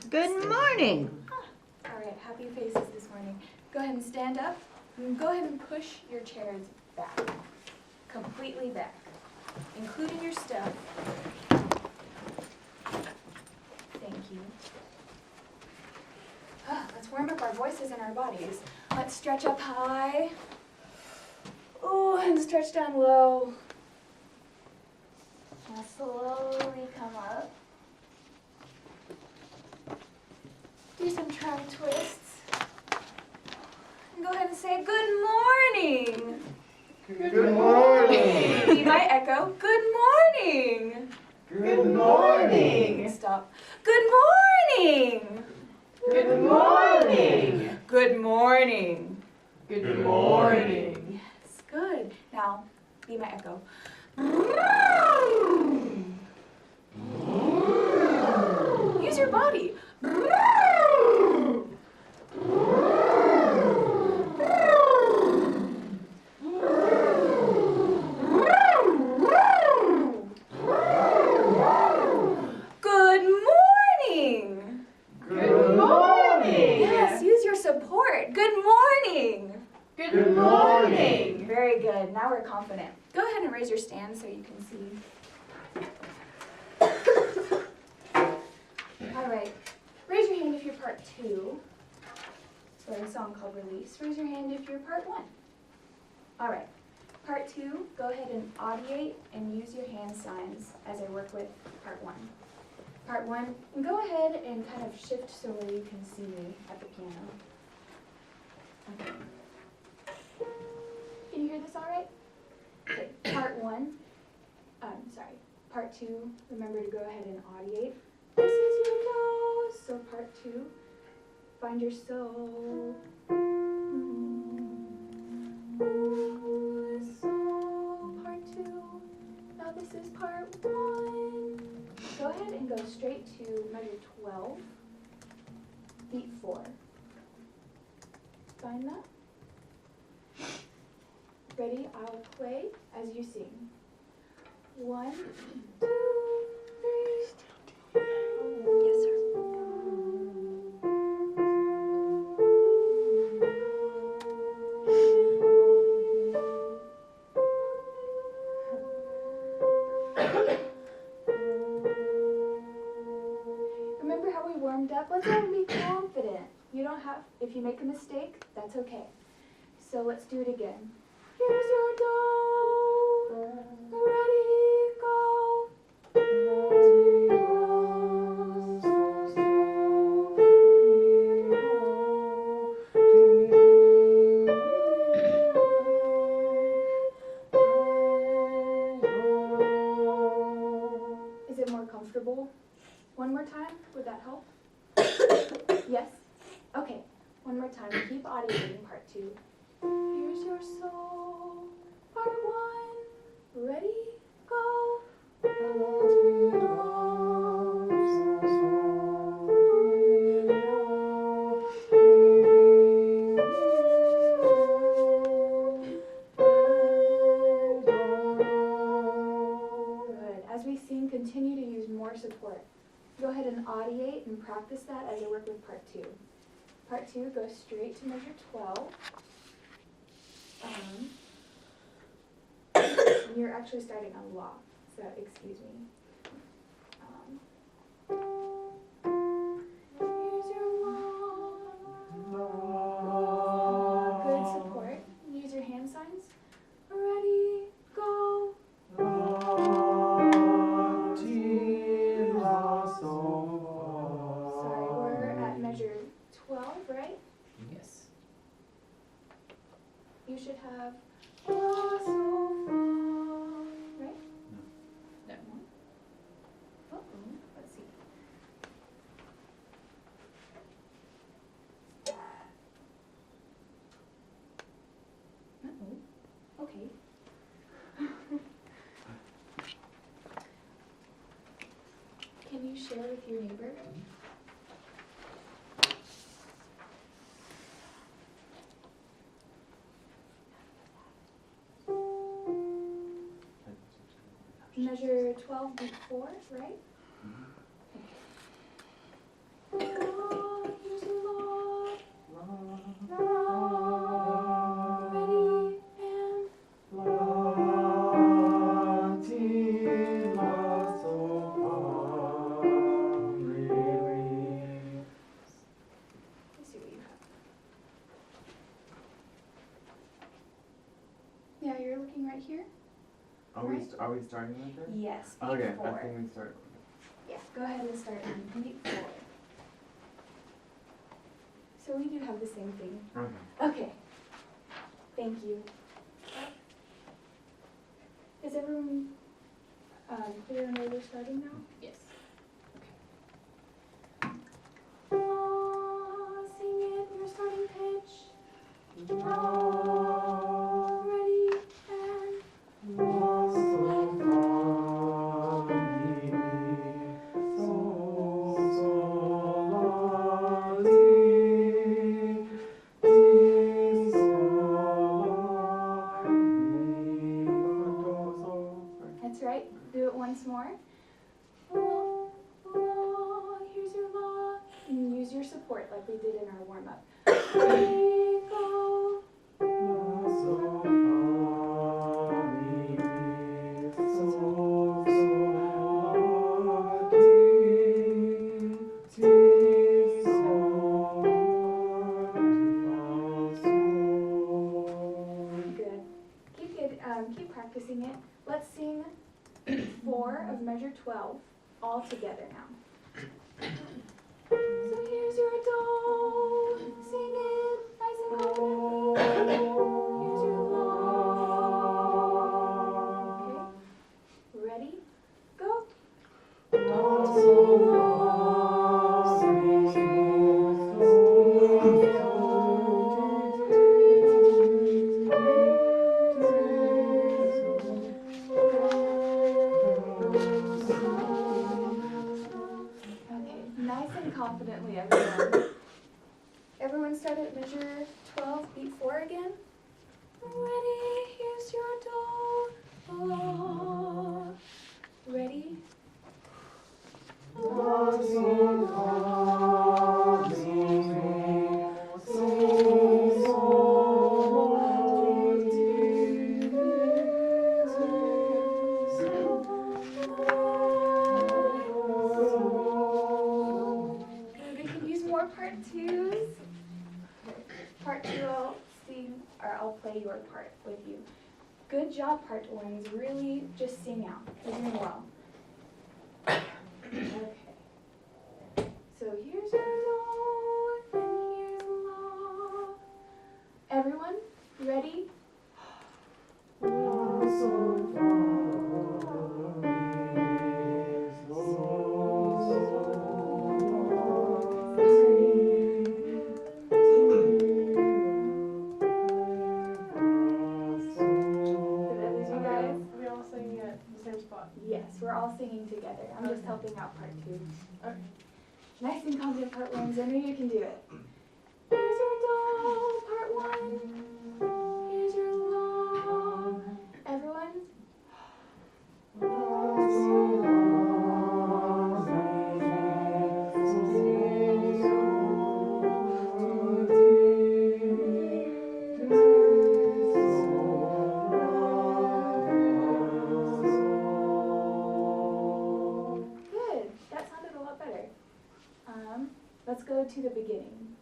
Good morning. All right, happy faces this morning. Go ahead and stand up. And go ahead and push your chairs back, completely back, including your stuff. Thank you. Let's warm up our voices and our bodies. Let's stretch up high. Oh, and stretch down low. Now slowly come up. Do some trunk twists. And go ahead and say good morning. Good morning. Be my echo. Good morning. Good morning. Stop. Good morning. Good morning. Good morning. Good morning. Yes, good. Now, be my echo. Use your body. Good morning. Good morning. Yes, use your support. Good morning. Good morning. Very good. Now we're confident. Go ahead and raise your stand so you can see. All right. Raise your hand if you're part 2 for a song called Release. Raise your hand if you're part 1. All right. Part 2, go ahead and audiate and use your hand signs as I work with part 1. Part 1, and go ahead and kind of shift so where you can see me at the piano. Okay. Can you hear this all right? Okay, part 1, part 2, remember to go ahead and audiate. This is your do, so part 2, find your soul. So part 2, now this is part 1. Go ahead and go straight to measure 12, beat 4. Find that? Ready? I'll play as you sing. 1, 2, 3. Yes, sir. Remember how we warmed up? Let's all be confident. You don't have, if you make a mistake, that's okay. So let's do it again. Here's your do. Ready, go. Is it more comfortable? One more time, would that help? Yes? Okay, one more time. Keep audiating part 2. Here's your soul. Part 1. Ready? Go. Good. As we sing, continue to use more support. Go ahead and audiate and practice that as I work with part 2. Part 2, go straight to measure 12. And you're actually starting on la, so excuse me. Here's your la. Good support. Use your hand signs. Ready, go. Sorry, we're at measure 12, right? Yes. You should have la, so, fa, right? No. Uh-oh, let's see. Uh-oh, okay. Can you share with your neighbor? Measure 12 beat 4, right? Okay. Are we starting with it? Yes, beat Okay, 4. I think we start. Yeah, go ahead and start on beat 4. So we do have the same thing. Okay. Okay. Thank you. Is everyone clear on where we're starting now? Yes. Sing it in your starting pitch. Ready and that's right. Do it once more. La, la, here's your la. And use your support like we did in our warm-up. Ready, go. Good. Keep practicing it. Let's sing 4 of measure 12 all together now. So here's your do. Sing it nice and confident. Here's your la. Okay. Ready? Go. Okay, nice and confidently, everyone. Everyone start at measure 12, beat 4 again. Ready, here's your do. La. Ready? We can use more part 2s. Part 2 I'll sing, or I'll play your part with you. Good job, part 1s. Really just sing out. You're doing well. Okay. So here's your do, and here's la. Everyone, ready? Did I lose you guys? Are we all singing at the same spot? Yes, we're all singing together. I'm just helping out part 2. Okay. Nice and confident part 1s. I know you can do it. Here's your do, part 1. Here's your la. Everyone. Good. That sounded a lot better. Let's go to the beginning.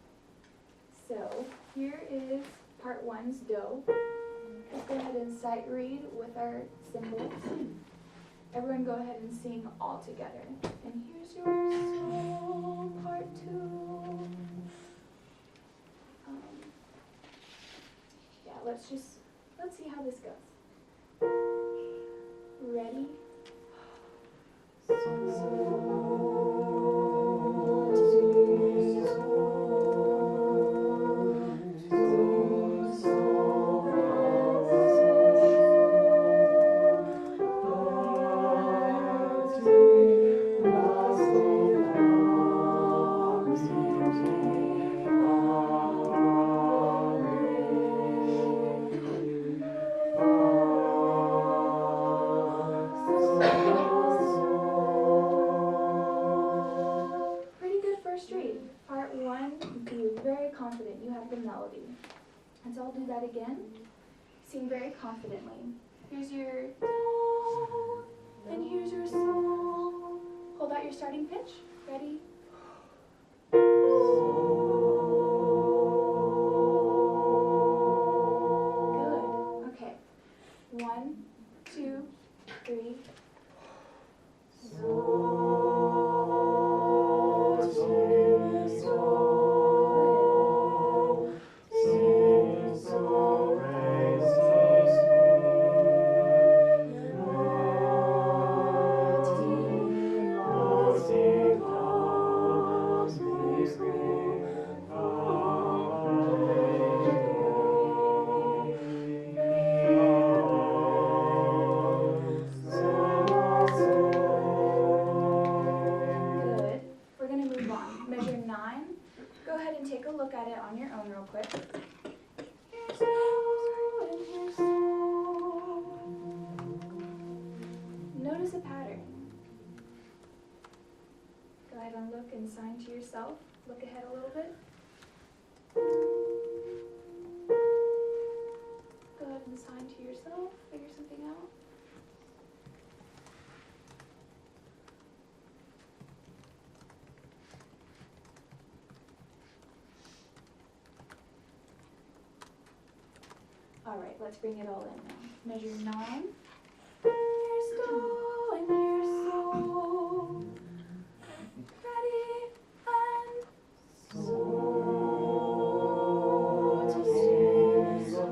So here is part 1's do. Let's go ahead and sight read with our symbols. Everyone go ahead and sing all together. And here's your so, part 2. Yeah, let's see how this goes. Ready? Pretty good first read. Part 1, be very confident you have the melody. And so I'll do that again. Sing very confidently. Here's your do, and here's your sol. Hold out your starting pitch. Ready? Good. Okay. 1, 2, ahead and take a look at it on your own real quick. Here's so and here's so. Notice a pattern. Go ahead and look and sign to yourself. Look ahead a little bit. Go ahead and sign to yourself. Figure something out. All right, let's bring it all in now. Measure 9. Here's do and here's so. Ready and so. To sing so.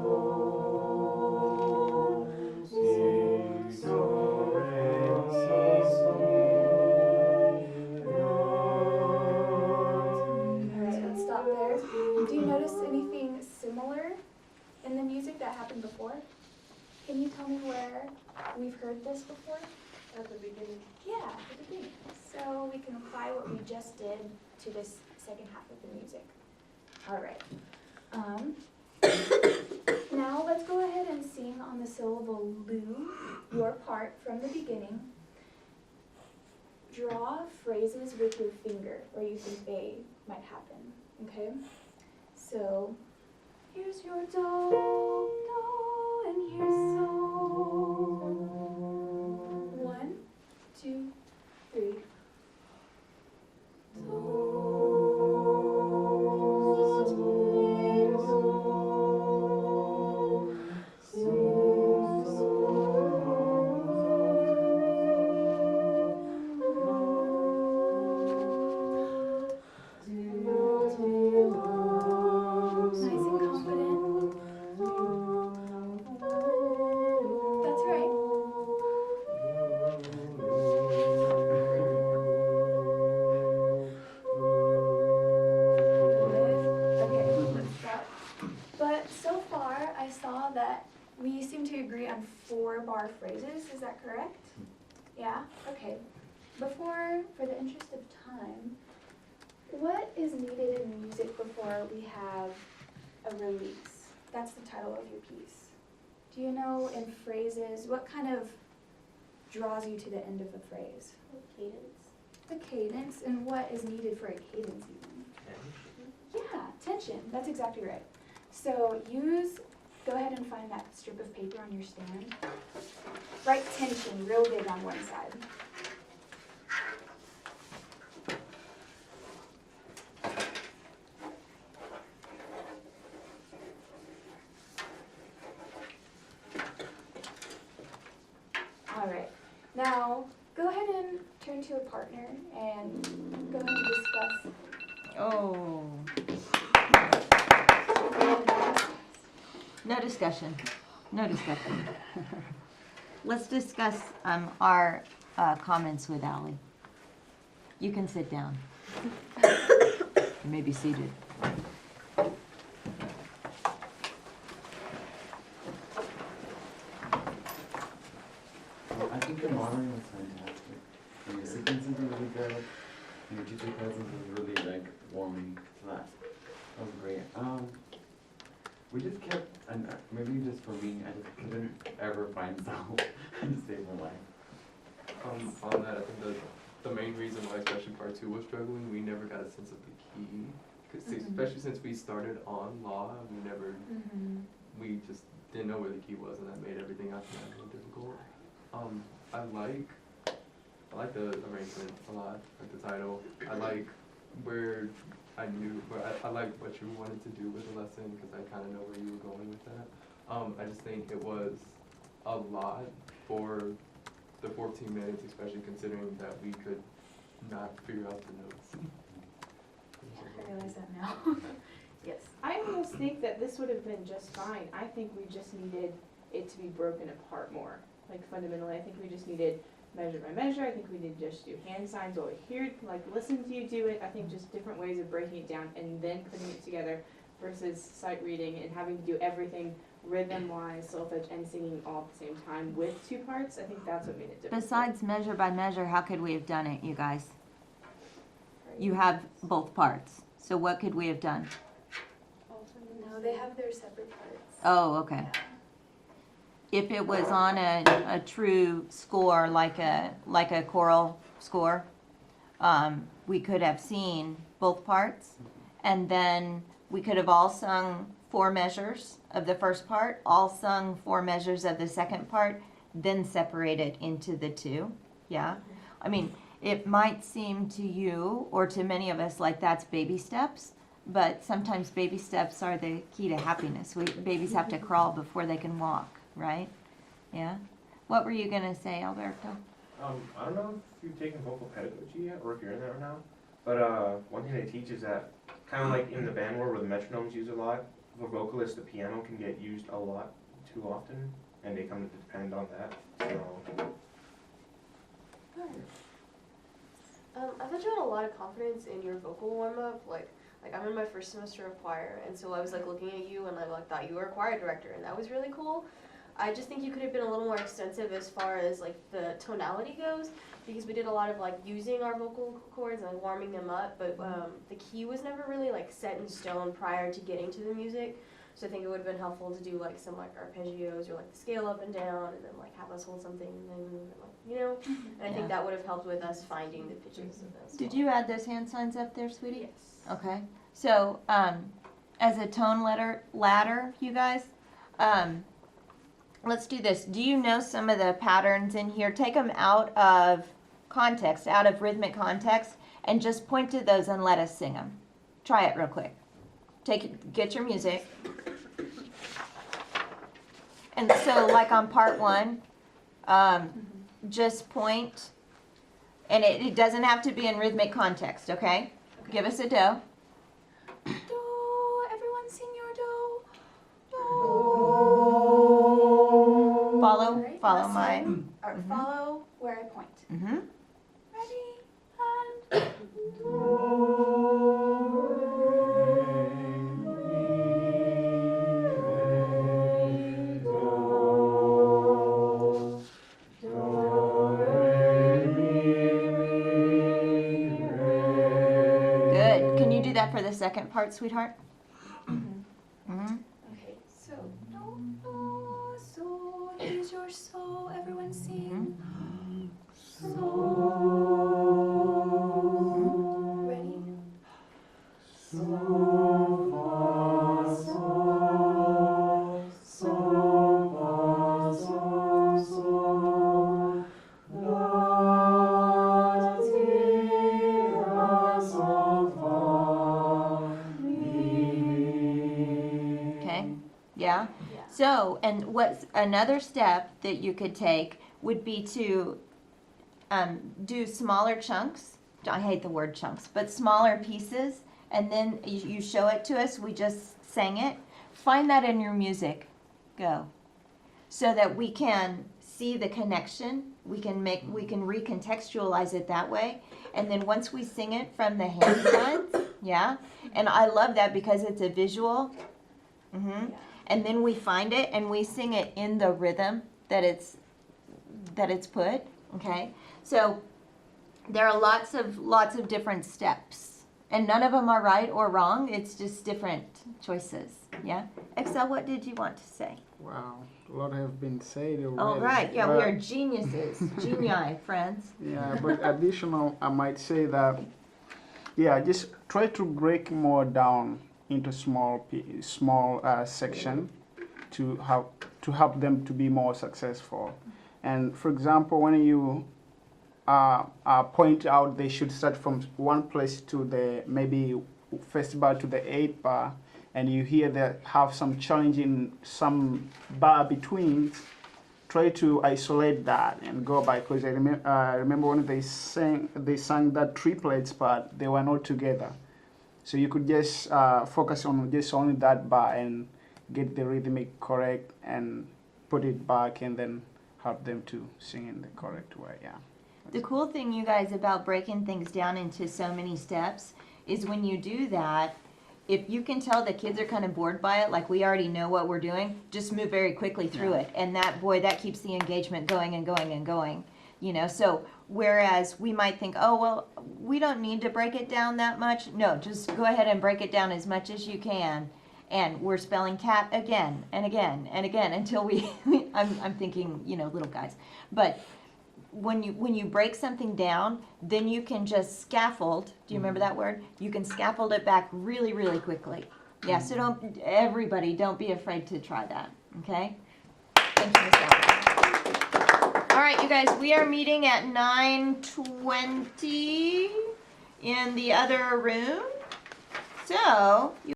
Sing so. All right, let's stop there. Do you notice anything similar in the music that happened before? Can you tell me where we've heard this before? At the beginning. Yeah, at the beginning. So we can apply what we just did to this second half of the music. All right. Now let's go ahead and sing on the syllable lu, your part from the beginning. Draw phrases with your finger where you think they might happen, okay? So, here's your do, and here's so. 1, 2, 3. Nice and confident. That's right. Okay, let's stop. But so far, I saw that we seem to agree on 4-bar phrases. Is that correct? Yeah? Okay. For the interest of time, what is needed in music before we have a release? That's the title of your piece. Do you know in phrases, what kind of draws you to the end of a phrase? Cadence. The cadence, and what is needed for a cadence even? Yeah, tension. That's exactly right. So go ahead and find that strip of paper on your stand. Write tension real big on one side. All right. Now, go ahead and turn to a partner and go ahead and discuss. Oh. No discussion. No discussion. Let's discuss our comments with Allie. You can sit down. You may be seated. I think your modeling was fantastic. And your sequences were really good. And your teacher presence was really warming to that. That was great. We just kept, and maybe just for me, I just couldn't ever find sound to save my life. On that, I think the main reason why, especially part 2 was struggling, we never got a sense of the key. Because especially since we started on law, we just didn't know where the key was, and that made everything after that more difficult. I like the arrangement a lot, like the title. I like where I like what you wanted to do with the lesson, because I kind of know where you were going with that. I just think it was a lot for the 14 minutes, especially considering that we could not figure out the notes. I realize that now. Yes. I almost think that this would have been just fine. I think we just needed it to be broken apart more. Like fundamentally, I think we just needed measure by measure. I think we did just do hand signs while we hear, like listen to you do it. I think just different ways of breaking it down and then putting it together versus sight reading and having to do everything rhythm-wise, solfege, and singing all at the same time with 2 parts. I think that's what made it difficult. Besides measure by measure, how could we have done it, you guys? You have both parts. So what could we have done? No, they have their separate parts. Oh, okay. If it was on a true score, like a choral score, we could have seen both parts, and then we could have all sung 4 measures of the first part, all sung 4 measures of the second part, then separated into the 2. Yeah? I mean, it might seem to you or to many of us like that's baby steps, but sometimes baby steps are the key to happiness. Babies have to crawl before they can walk, right? Yeah? What were you going to say, Alberto? I don't know if you've taken vocal pedagogy yet, or if you're in that right now, but one thing they teach is that, kind of like in the band world where the metronome's used a lot, for vocalists, the piano can get used a lot too often, and they come to depend on that, so. I thought you had a lot of confidence in your vocal warm-up, like I'm in my first semester of choir, and so I was like looking at you and I like thought you were a choir director, and that was really cool. I just think you could have been a little more extensive as far as like the tonality goes, because we did a lot of like using our vocal cords and like, warming them up, but the key was never really like set in stone prior to getting to the music. So I think it would have been helpful to do like some like arpeggios or like the scale up and down, and then like have us hold something and then like, you know. And I think that would have helped with us finding the pitches of this. Did you add those hand signs up there, sweetie? Yes. Okay. So, as a tone ladder, you guys, let's do this. Do you know some of the patterns in here? Take them out of context, out of rhythmic context, and just point to those and let us sing them. Try it real quick. Get your music. And so, like on part 1, just point, and it doesn't have to be in rhythmic context, okay? Give us a do. Do, everyone sing your do. Do. Follow Alright, follow listen, my. Or follow where I point. Mm-hmm. Ready, and Good. Can you do that for the second part, sweetheart? Mm-hmm. okay, so do, do, so, here's your so, everyone sing. So, ready? Okay. Yeah. So, and what's another step that you could take would be to do smaller chunks. I hate the word chunks, but smaller pieces, and then you show it to us. We just sang it. Find that in your music. Go. So that we can see the connection. We can recontextualize it that way. And then once we sing it from the hand signs, yeah. And I love that because it's a visual. Mm-hmm. Yeah. And then we find it and we sing it in the rhythm that it's put. Okay. So there are lots of different steps, and none of them are right or wrong. It's just different choices. Yeah. Excel, what did you want to say? Wow, a lot have been said already. All right. Yeah, we but- are geniuses, genii, friends. Yeah, but additional, I might say that, yeah, just try to break more down into small section to help them to be more successful. And for example, when you point out they should start from one place to the maybe first bar to the 8th bar, and you hear they have some challenge in some bar between, try to isolate that and go by, because I remember when they sang that triplets part, they were not together. So you could just focus on just only that bar and get the rhythmic correct and put it back and then help them to sing in the correct way, yeah. The cool thing, you guys, about breaking things down into so many steps is when you do that, if you can tell the kids are kind of bored by it, like we already know what we're doing, just move very quickly through it. And that keeps the engagement going and going and going. You know, so Whereas we might think, oh, well, we don't need to break it down that much. No, just go ahead and break it down as much as you can. And we're spelling cat again and again and again until I'm thinking, little guys. But when you break something down, then you can just scaffold. Do you remember that word? You can scaffold it back really, really quickly. Yeah, so don't be afraid to try that, okay? Thank you, Ms. Allen. All right, you guys, we are meeting at 9:20 in the other room. So,